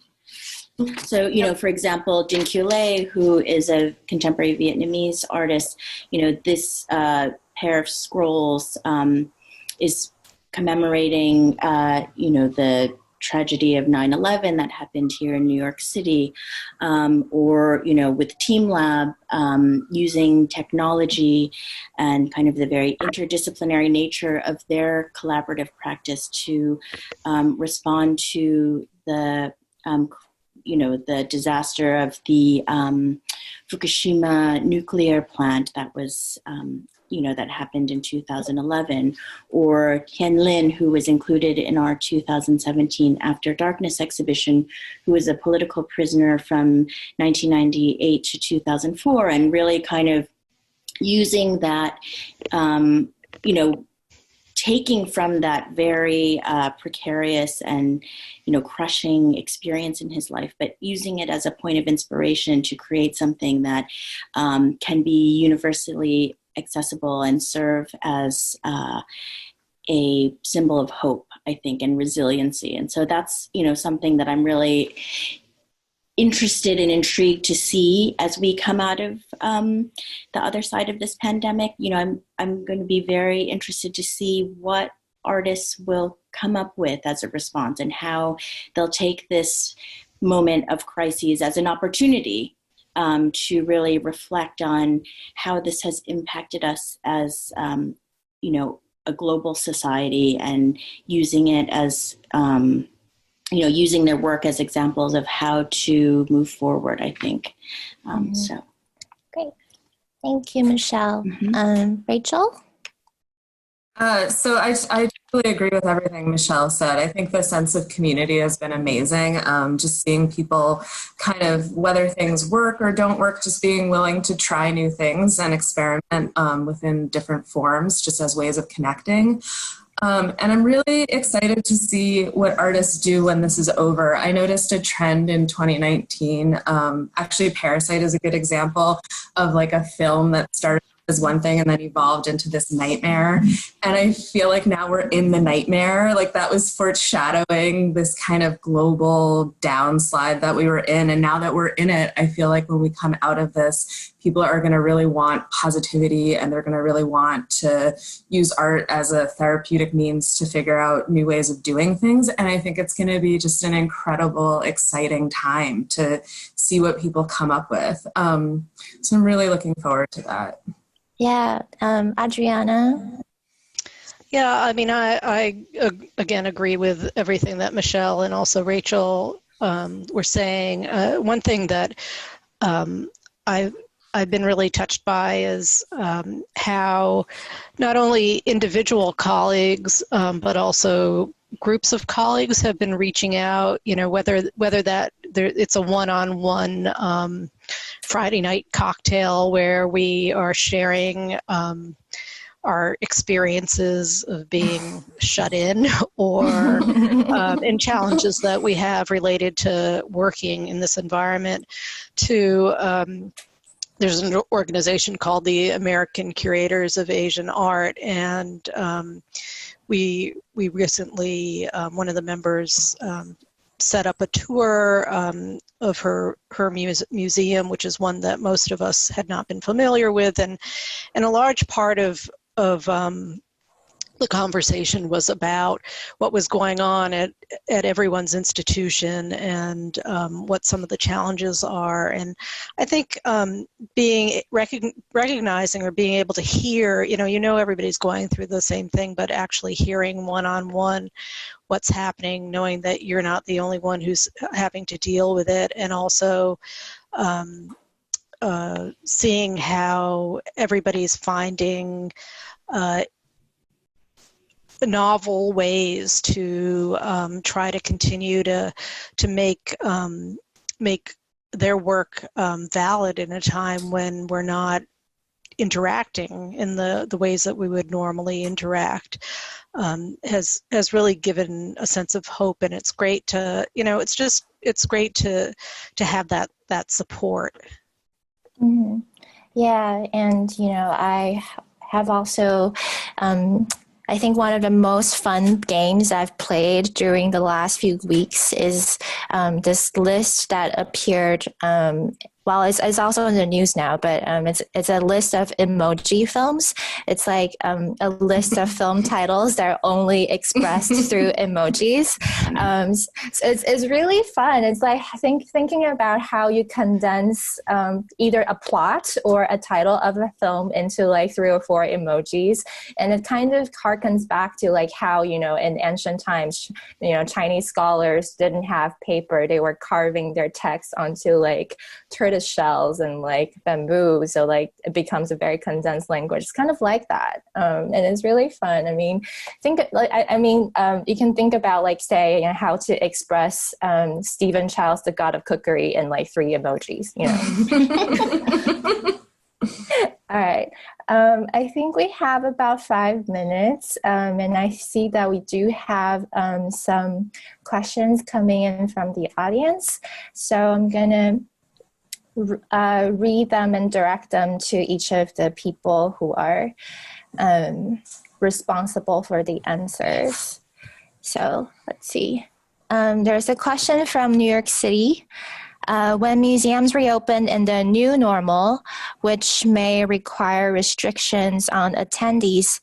So, you know, for example, Dinh Q. Lê, who is a contemporary Vietnamese artist, you know, this pair of scrolls is commemorating, you know, the tragedy of 9/11 that happened here in New York City, or, you know, with Team Lab, using technology and kind of the very interdisciplinary nature of their collaborative practice to respond to the, you know, the disaster of the Fukushima nuclear plant that was, you know, that happened in 2011, or Hien Lin, who was included in our 2017 After Darkness exhibition, who was a political prisoner from 1998 to 2004, and really kind of using that, you know, taking from that very precarious and, you know, crushing experience in his life, but using it as a point of inspiration to create something that can be universally accessible and serve as a symbol of hope, I think, and resiliency. And so that's, you know, something that I'm really interested and intrigued to see as we come out of the other side of this pandemic. You know, I'm going to be very interested to see what artists will come up with as a response and how they'll take this moment of crises as an opportunity to really reflect on how this has impacted us as, you know, a global society, and using it as, you know, using their work as examples of how to move forward, I think. So. Great. Thank you, Michelle. Rachel? I totally agree with everything Michelle said. I think the sense of community has been amazing. Just seeing people kind of, whether things work or don't work, just being willing to try new things and experiment within different forms, just as ways of connecting. And I'm really excited to see what artists do when this is over. I noticed a trend in 2019. Actually, Parasite is a good example of like a film that started as one thing and then evolved into this nightmare. And I feel like now we're in the nightmare. Like that was foreshadowing this kind of global downslide that we were in. And now that we're in it, I feel like when we come out of this, people are going to really want positivity and they're going to really want to use art as a therapeutic means to figure out new ways of doing things. And I think it's going to be just an incredible, exciting time to see what people come up with. So I'm really looking forward to that. Yeah, Adriana? Yeah, I mean, I again agree with everything that Michelle and also Rachel were saying. One thing that I've been really touched by is how not only individual colleagues, but also groups of colleagues have been reaching out, you know, whether that it's a one-on-one Friday night cocktail where we are sharing our experiences of being shut in or in challenges that we have related to working in this environment, to there's an organization called the American Curators of Asian Art, and we recently, one of the members set up a tour of her museum, which is one that most of us had not been familiar with, and a large part of the conversation was about what was going on at everyone's institution and what some of the challenges are. And I think being recognizing or being able to hear, you know, everybody's going through the same thing, but actually hearing one-on-one what's happening, knowing that you're not the only one who's having to deal with it, and also seeing how everybody's finding novel ways to try to continue to make their work valid in a time when we're not interacting in the ways that we would normally interact, has really given a sense of hope. And it's great to, you know, it's great to have that support. Mm-hmm. Yeah, and you know, I have also I think one of the most fun games I've played during the last few weeks is this list that appeared. Well, it's also in the news now, but it's a list of emoji films. It's like a list of film titles that are only expressed through emojis. So it's really fun. It's like thinking about how you condense either a plot or a title of a film into like 3 or 4 emojis, and it kind of harkens back to like how, you know, in ancient times, you know, Chinese scholars didn't have paper; they were carving their text onto like tortoise shells and like bamboo, so like it becomes a very condensed language. It's kind of like that, and it's really fun. I mean, you can think about like, say, you know, how to express Stephen Child's The God of Cookery in like 3 emojis, you know. All right. I think we have about 5 minutes, and I see that we do have some questions coming in from the audience, so I'm gonna read them and direct them to each of the people who are responsible for the answers. So let's see. There's a question from New York City. When museums reopen in the new normal, which may require restrictions on attendees,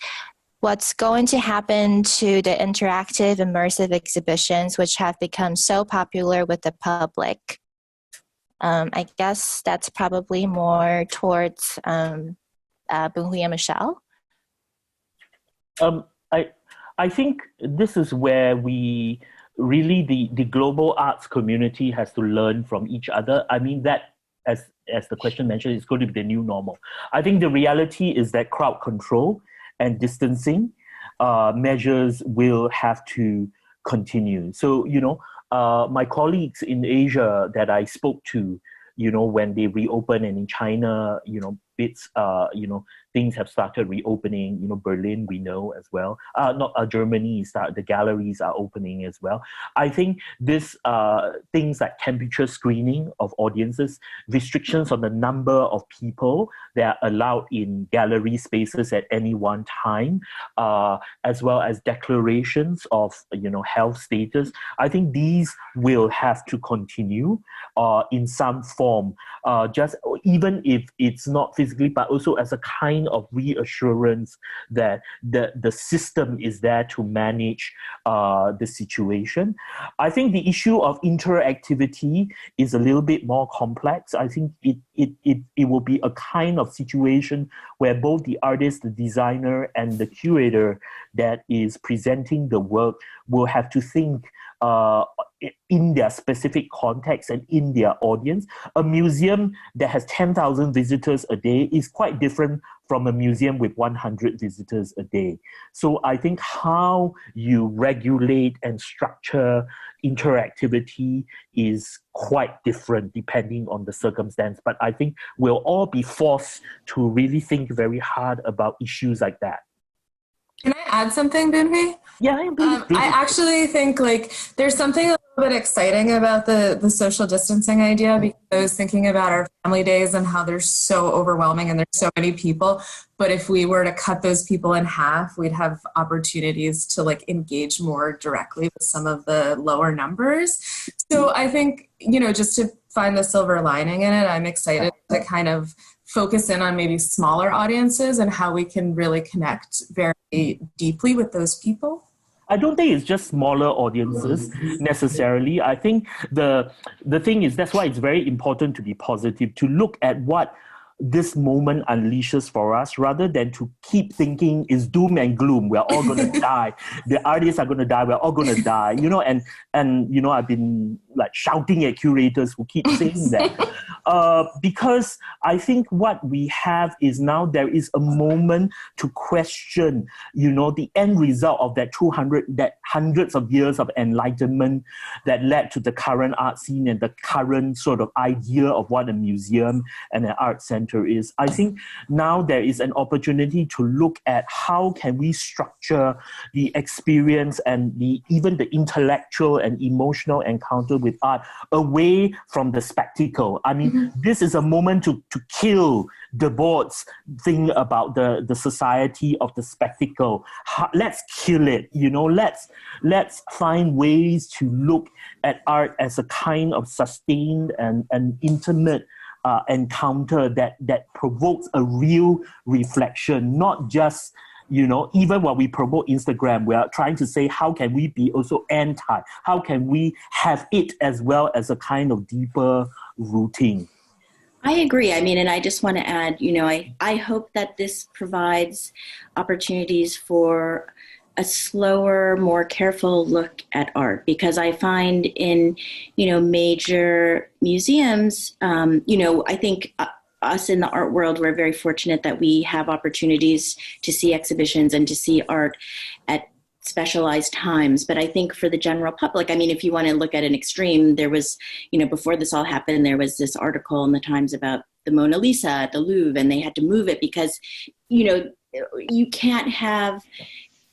what's going to happen to the interactive, immersive exhibitions which have become so popular with the public? I guess that's probably more towards Boonhui and Michelle. I think this is where we really, the global arts community has to learn from each other. I mean, that, as the question mentioned, is going to be the new normal. I think the reality is that crowd control and distancing measures will have to continue. So, my colleagues in Asia that I spoke to, when they reopen, and in China, bits, things have started reopening. Berlin, we know as well. Not Germany, the galleries are opening as well. I think this things like temperature screening of audiences, restrictions on the number of people that are allowed in gallery spaces at any one time, as well as declarations of health status. I think these will have to continue in some form, just even if it's not physically, but also as a kind of reassurance that the system is there to manage the situation. I think the issue of interactivity is a little bit more complex. I think it will be a kind of situation where both the artist, the designer, and the curator that is presenting the work will have to think in their specific context and in their audience. A museum that has 10,000 visitors a day is quite different from a museum with 100 visitors a day. So I think how you regulate and structure interactivity is quite different depending on the circumstance. But I think we'll all be forced to really think very hard about issues like that. Can I add something, Binhui? Yeah, please. I actually think there's something a little bit exciting about the social distancing idea, because I was thinking about our family days and how they're so overwhelming and there's so many people. But if we were to cut those people in half, we'd have opportunities to engage more directly with some of the lower numbers. So I think, just to find the silver lining in it, I'm excited to kind of focus in on maybe smaller audiences and how we can really connect very deeply with those people. I don't think it's just smaller audiences necessarily. I think the thing is, that's why it's very important to be positive, to look at what this moment unleashes for us, rather than to keep thinking it's doom and gloom. We're all going to die. The artists are going to die. We're all going to die. And I've been shouting at curators who keep saying that, because I think what we have is now there is a moment to question, the end result of that hundreds of years of enlightenment that led to the current art scene and the current sort of idea of what a museum and an art center is. I think now there is an opportunity to look at how can we structure the experience and even the intellectual and emotional encounter with art away from the spectacle. I mean, this is a moment to kill Debord's thing about the society of the spectacle. Let's kill it. Let's find ways to look at art as a kind of sustained and intimate encounter that provokes a real reflection, not just, even when we promote Instagram, we are trying to say, how can we be also anti? How can we have it as well as a kind of deeper rooting? I agree. I mean, and I just want to add, I hope that this provides opportunities for a slower, more careful look at art, because I find in, major museums, I think us in the art world, we're very fortunate that we have opportunities to see exhibitions and to see art at specialized times. But I think for the general public, I mean, if you want to look at an extreme, there was, before this all happened, there was this article in the Times about the Mona Lisa at the Louvre, and they had to move it because, you can't have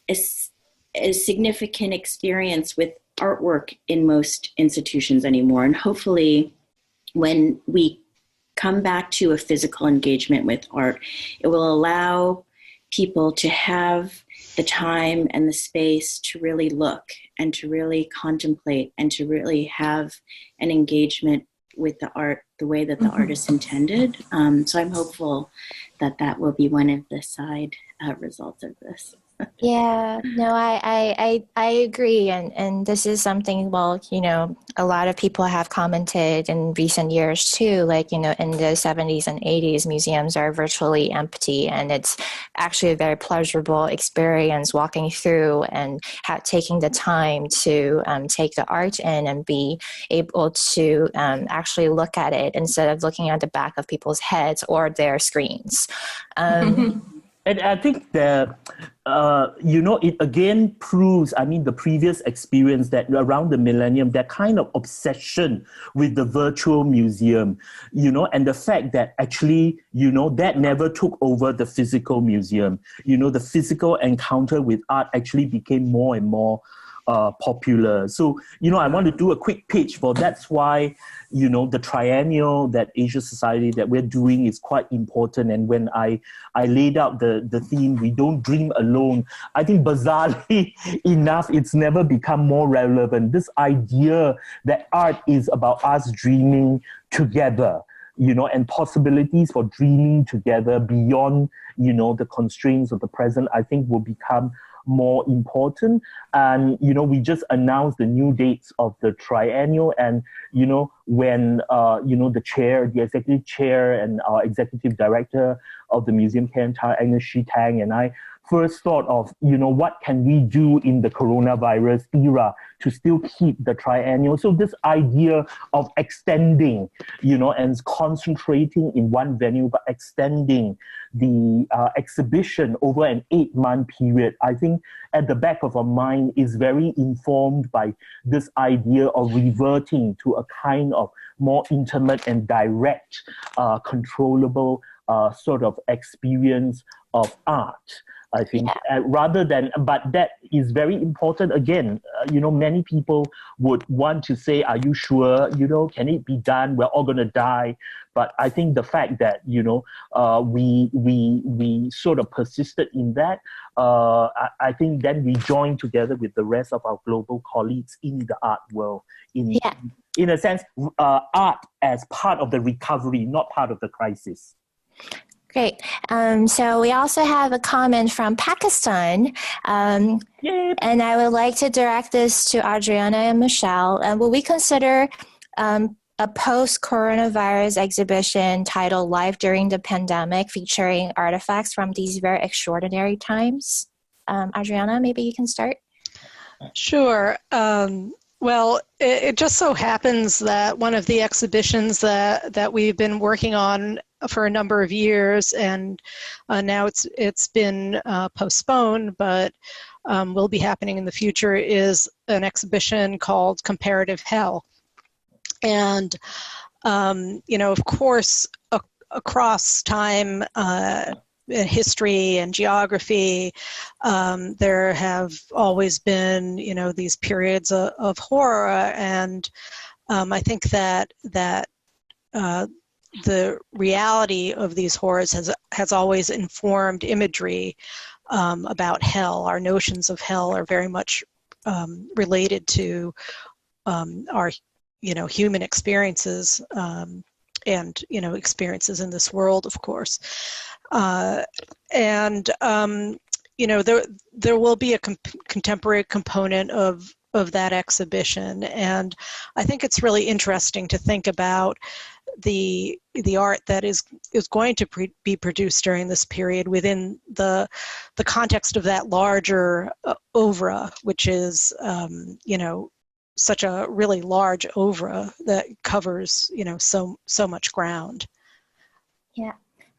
a significant experience with artwork in most institutions anymore. And hopefully when we come back to a physical engagement with art, it will allow people to have the time and the space to really look and to really contemplate and to really have an engagement with the art the way that the artist intended. So I'm hopeful that that will be one of the side results of this. Yeah, no, I agree. And this is something, a lot of people have commented in recent years too, in the 70s and 80s, museums are virtually empty. And it's actually a very pleasurable experience walking through and taking the time to take the art in and be able to actually look at it instead of looking at the back of people's heads or their screens. And I think it again proves, I mean, the previous experience that around the millennium, that kind of obsession with the virtual museum, and the fact that actually, that never took over the physical museum. The physical encounter with art actually became more and more popular. So, I want to do a quick pitch for that's why, the triennial that Asia Society that we're doing is quite important. And when I laid out the theme, we don't dream alone, I think bizarrely enough, it's never become more relevant. This idea that art is about us dreaming together, and possibilities for dreaming together beyond, the constraints of the present, I think will become more important. And we just announced the new dates of the triennial, and when the executive chair and our executive director of the museum, Ken Tar, Agnes Shi Tang, and I first thought of what can we do in the coronavirus era to still keep the triennial. So this idea of extending and concentrating in one venue but extending the exhibition over an 8-month period, I think at the back of our mind is very informed by this idea of reverting to a kind of more intimate and direct, controllable sort of experience of art. I think rather than, but that is very important. Again, many people would want to say, are you sure, can it be done? We're all going to die. But I think the fact that, we sort of persisted in that, I think then we joined together with the rest of our global colleagues in the art world, in a sense, art as part of the recovery, not part of the crisis. Great. So we also have a comment from Pakistan, and I would like to direct this to Adriana and Michelle. Will we consider a post-coronavirus exhibition titled Life During the Pandemic, featuring artifacts from these very extraordinary times? Adriana, maybe you can start. Sure. Well, it just so happens that one of the exhibitions that we've been working on for a number of years, and now it's been postponed, but will be happening in the future, is an exhibition called Comparative Hell. And, of course, across time, history and geography, there have always been, these periods of horror, and I think that the reality of these horrors has always informed imagery about hell. Our notions of hell are very much related to our, human experiences and, experiences in this world, of course. There will be a contemporary component of that exhibition, and I think it's really interesting to think about the art that is going to be produced during this period within the context of that larger oeuvre, which is such a really large oeuvre that covers so much ground. Yeah.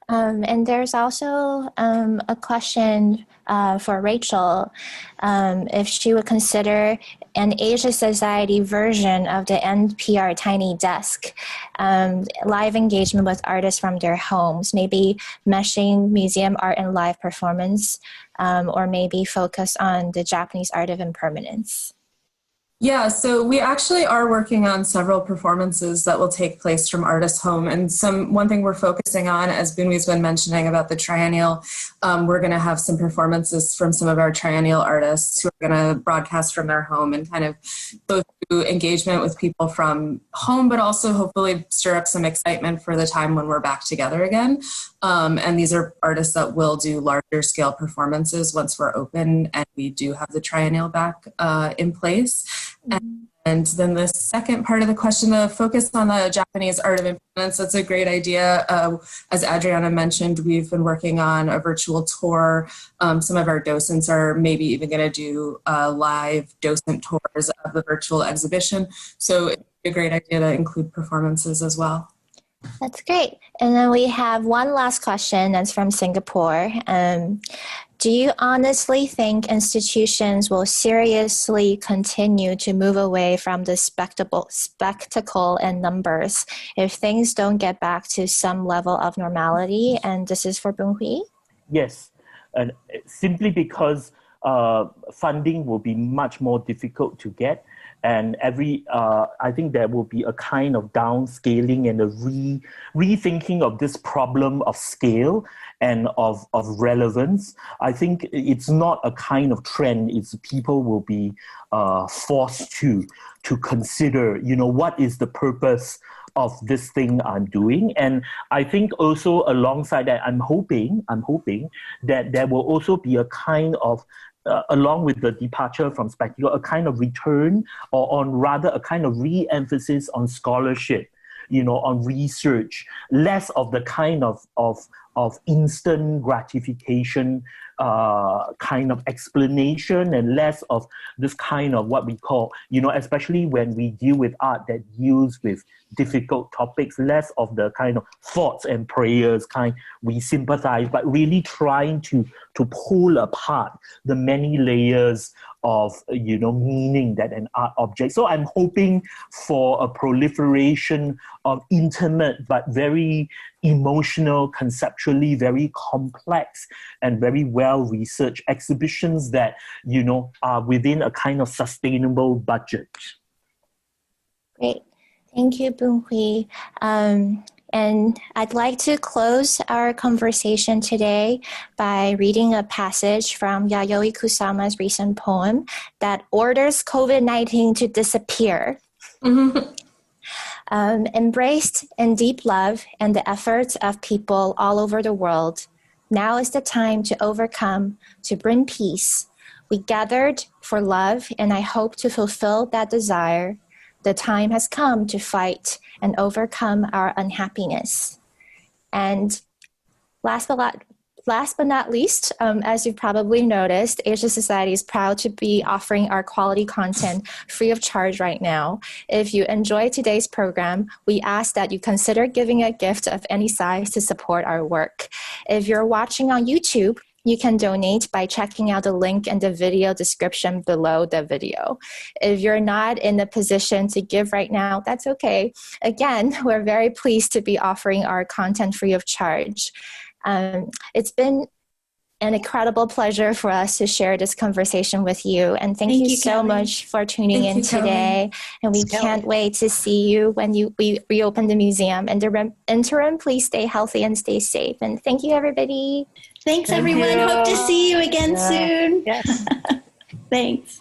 And there's also a question for Rachel, if she would consider an Asia Society version of the NPR Tiny Desk, live engagement with artists from their homes, maybe meshing museum art and live performance, or maybe focus on the Japanese art of impermanence. Yeah, so we actually are working on several performances that will take place from artists' home. And one thing we're focusing on, as Boonwee's been mentioning about the triennial, we're going to have some performances from some of our triennial artists who are going to broadcast from their home and kind of go through engagement with people from home, but also hopefully stir up some excitement for the time when we're back together again. And these are artists that will do larger scale performances once we're open and we do have the triennial back in place. And then the second part of the question, the focus on the Japanese art of impermanence, that's a great idea. As Adriana mentioned, we've been working on a virtual tour. Some of our docents are maybe even going to do live docent tours of the virtual exhibition. So it's a great idea to include performances as well. That's great. And then we have one last question that's from Singapore. Do you honestly think institutions will seriously continue to move away from the spectacle and numbers if things don't get back to some level of normality? And this is for Boon Hui. Yes, and simply because funding will be much more difficult to get, and I think there will be a kind of downscaling and a rethinking of this problem of scale and of relevance. I think it's not a kind of trend. It's people will be forced to consider, what is the purpose of this thing I'm doing. And I think also alongside that, I'm hoping that there will also be a kind of along with the departure from spectacle, a kind of return, or on rather a kind of re-emphasis on scholarship, on research, less of the kind of instant gratification kind of explanation, and less of this kind of what we call, especially when we deal with art that deals with difficult topics, less of the kind of thoughts and prayers kind we sympathize, but really trying to pull apart the many layers of meaning that an art object. So I'm hoping for a proliferation of intimate but very emotional, conceptually very complex and very well-researched exhibitions that are within a kind of sustainable budget. Great. Thank you, Boon Hui. And I'd like to close our conversation today by reading a passage from Yayoi Kusama's recent poem that orders COVID-19 to disappear. Embraced in deep love and the efforts of people all over the world, now is the time to overcome, to bring peace. We gathered for love, and I hope to fulfill that desire. The time has come to fight and overcome our unhappiness. And last but not least, as you've probably noticed, Asia Society is proud to be offering our quality content free of charge right now. If you enjoyed today's program, we ask that you consider giving a gift of any size to support our work. If you're watching on YouTube, you can donate by checking out the link in the video description below the video. If you're not in a position to give right now, that's okay. Again, we're very pleased to be offering our content free of charge. It's been an incredible pleasure for us to share this conversation with you. And thank you so Kelly. much for tuning in today. And we can't wait to see you when we reopen the museum. In the interim, please stay healthy and stay safe. And thank you, everybody. Thanks, everyone. Hope to see you again soon. Yes. Thanks.